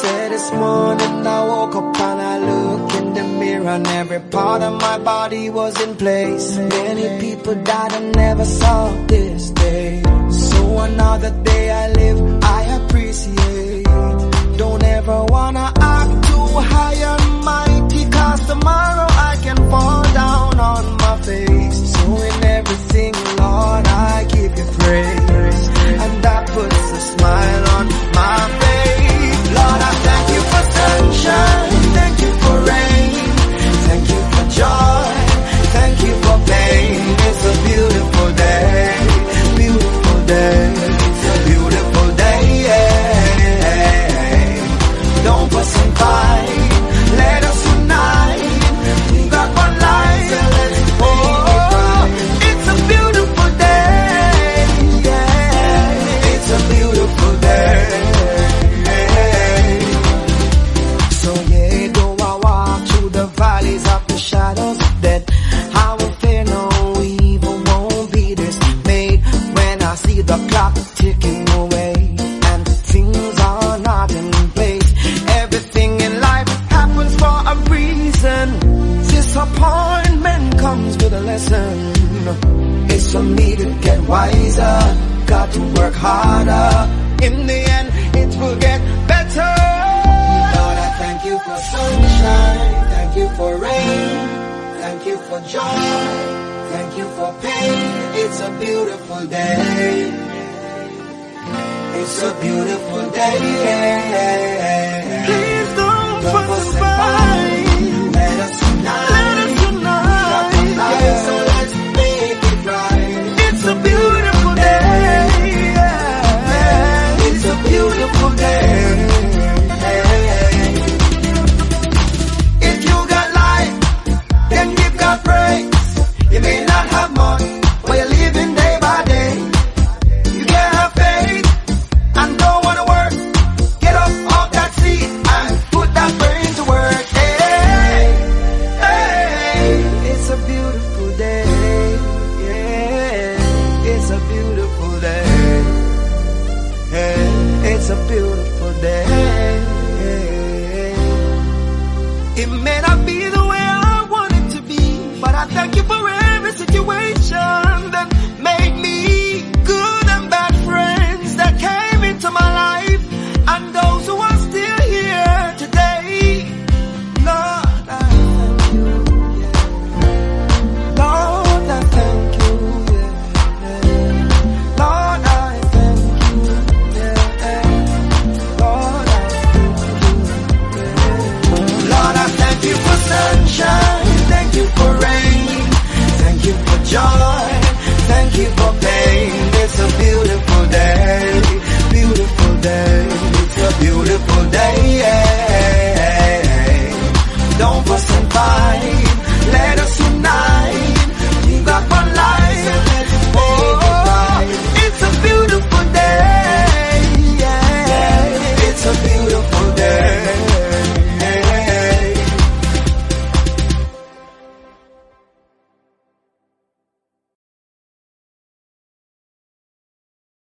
Said this morning I woke up and I look in the mirror and every part of my body was in place. Many people died and never saw this day. So another day I live, I appreciate. Don't ever wanna act too high and mighty, cause tomorrow I can fall down on my face. So in everything, Lord, I give you praise, and that puts a smile on my face. Lord, I thank you for sunshine, thank you for rain, thank you for joy, thank you for pain. It's a beautiful day, beautiful day, beautiful day, yeah. Don't fuss and fight, let us unite. We got one life, oh, it's a beautiful day, yeah. It's a beautiful day. So yeah, though I walk through the valleys of the shadows of death, I will fear no evil, won't be dismayed. When I see the clock ticking away and things are not in place, everything in life happens for a reason. Disappointment comes with a lesson. It's for me to get wiser, got to work harder. In the end, it will get better. Lord, I thank you for sunshine, thank you for rain, thank you for joy, thank you for pain. It's a beautiful day, it's a beautiful day.